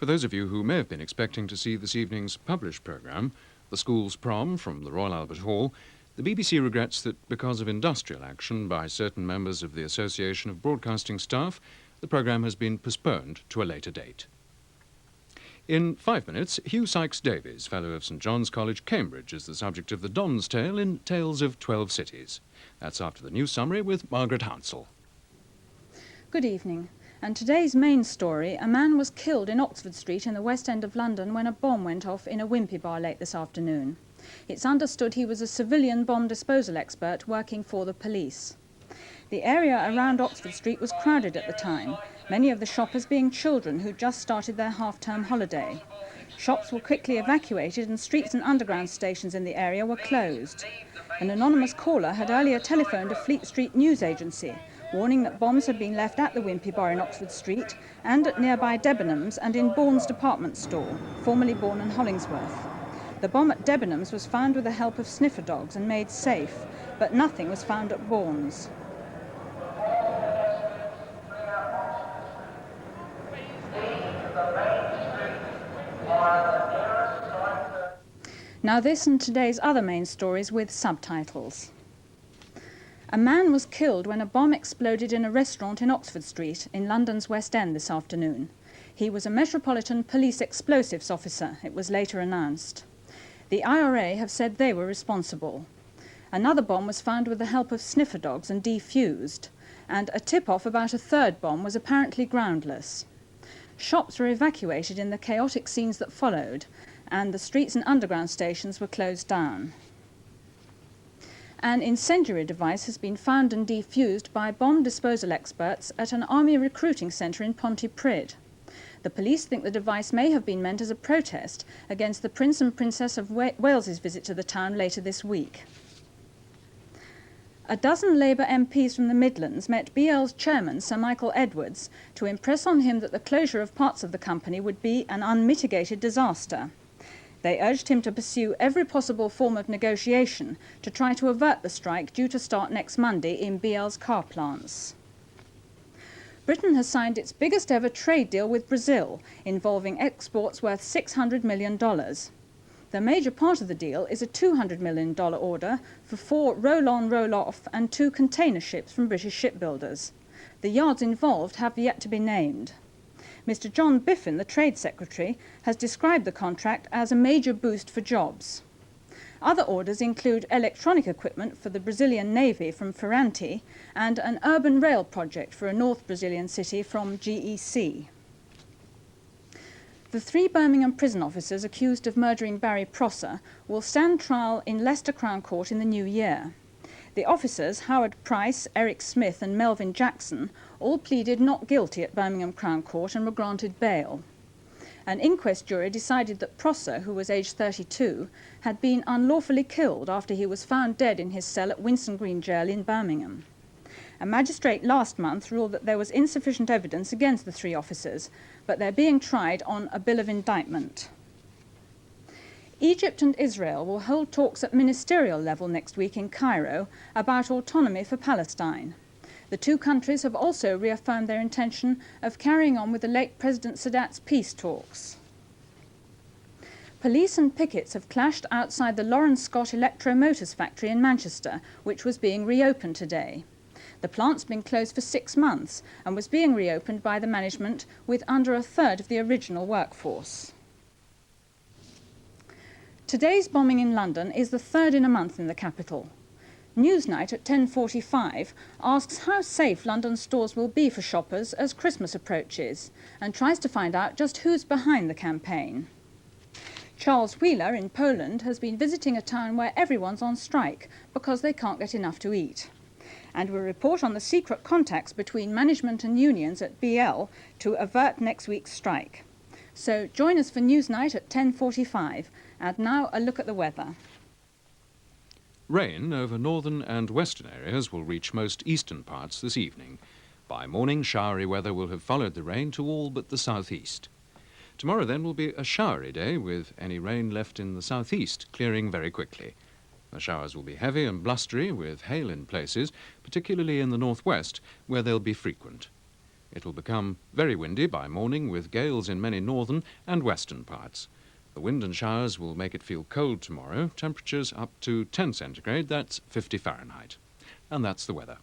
those of you who may have been expecting to see this evening's published programme, The School's Prom from the Royal Albert Hall, the BBC regrets that because of industrial action by certain members of the Association of Broadcasting Staff, the programme has been postponed to a later date. In 5 minutes, Hugh Sykes-Davies, Fellow of St John's College, Cambridge, is the subject of the Don's Tale in Tales of 12 Cities. That's after the news summary with Margaret Hounsell. Good evening. And today's main story, a man was killed in Oxford Street in the West End of London when a bomb went off in a Wimpy bar late this afternoon. It's understood he was a civilian bomb disposal expert working for the police. The area around Oxford Street was crowded at the time, many of the shoppers being children who'd just started their half-term holiday. Shops were quickly evacuated and streets and underground stations in the area were closed. An anonymous caller had earlier telephoned a Fleet Street news agency, warning that bombs had been left at the Wimpy bar in Oxford Street and at nearby Debenhams and in Bourne's department store, formerly Bourne and Hollingsworth. The bomb at Debenhams was found with the help of sniffer dogs and made safe, but nothing was found at Bourne's. Now this and today's other main stories with subtitles. A man was killed when a bomb exploded in a restaurant in Oxford Street in London's West End this afternoon. He was a Metropolitan Police explosives officer, it was later announced. The IRA have said they were responsible. Another bomb was found with the help of sniffer dogs and defused, and a tip-off about a third bomb was apparently groundless. Shops were evacuated in the chaotic scenes that followed, and the streets and underground stations were closed down. An incendiary device has been found and defused by bomb disposal experts at an army recruiting centre in Pontypridd. The police think the device may have been meant as a protest against the Prince and Princess of Wales's visit to the town later this week. A dozen Labour MPs from the Midlands met BL's chairman, Sir Michael Edwards, to impress on him that the closure of parts of the company would be an unmitigated disaster. They urged him to pursue every possible form of negotiation to try to avert the strike due to start next Monday in BL's car plants. Britain has signed its biggest ever trade deal with Brazil, involving exports worth $600 million. The major part of the deal is a $200 million order for 4 roll-on, roll-off and 2 container ships from British shipbuilders. The yards involved have yet to be named. Mr. John Biffin, the Trade Secretary, has described the contract as a major boost for jobs. Other orders include electronic equipment for the Brazilian Navy from Ferranti and an urban rail project for a North Brazilian city from GEC. The 3 Birmingham prison officers accused of murdering Barry Prosser will stand trial in Leicester Crown Court in the new year. The officers, Howard Price, Eric Smith and Melvin Jackson, all pleaded not guilty at Birmingham Crown Court and were granted bail. An inquest jury decided that Prosser, who was aged 32, had been unlawfully killed after he was found dead in his cell at Winson Green Jail in Birmingham. A magistrate last month ruled that there was insufficient evidence against the 3 officers, but they're being tried on a bill of indictment. Egypt and Israel will hold talks at ministerial level next week in Cairo about autonomy for Palestine. The 2 countries have also reaffirmed their intention of carrying on with the late President Sadat's peace talks. Police and pickets have clashed outside the Lawrence Scott Electro Motors factory in Manchester, which was being reopened today. The plant's been closed for 6 months and was being reopened by the management with under a third of the original workforce. Today's bombing in London is the 3rd in a month in the capital. Newsnight at 10:45 asks how safe London stores will be for shoppers as Christmas approaches and tries to find out just who's behind the campaign. Charles Wheeler in Poland has been visiting a town where everyone's on strike because they can't get enough to eat. And will report on the secret contacts between management and unions at BL to avert next week's strike. So join us for Newsnight at 10:45. And now a look at the weather. Rain over northern and western areas will reach most eastern parts this evening. By morning, showery weather will have followed the rain to all but the southeast. Tomorrow then will be a showery day with any rain left in the southeast clearing very quickly. The showers will be heavy and blustery with hail in places, particularly in the northwest where they'll be frequent. It'll become very windy by morning with gales in many northern and western parts. The wind and showers will make it feel cold tomorrow, temperatures up to 10 centigrade, that's 50 Fahrenheit. And that's the weather.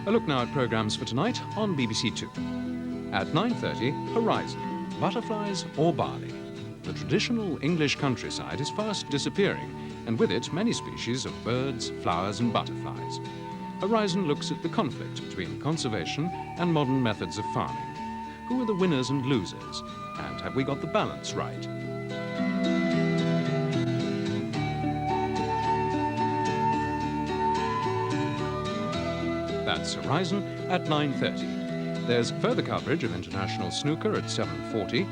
A look now at programmes for tonight on BBC2. At 9:30, Horizon, butterflies or barley. The traditional English countryside is fast disappearing, and with it many species of birds, flowers and butterflies. Horizon looks at the conflict between conservation and modern methods of farming. Who are the winners and losers? And have we got the balance right? That's Horizon at 9:30. There's further coverage of international snooker at 7:40.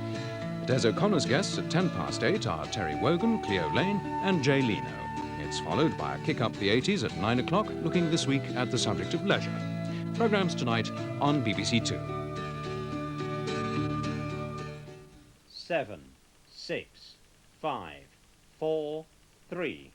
Des O'Connor's guests at 8:10 are Terry Wogan, Cleo Lane and Jay Leno. It's followed by a Kick Up the 80s at 9 o'clock, looking this week at the subject of leisure. Programmes tonight on BBC2. 7, 6, 5, 4, 3.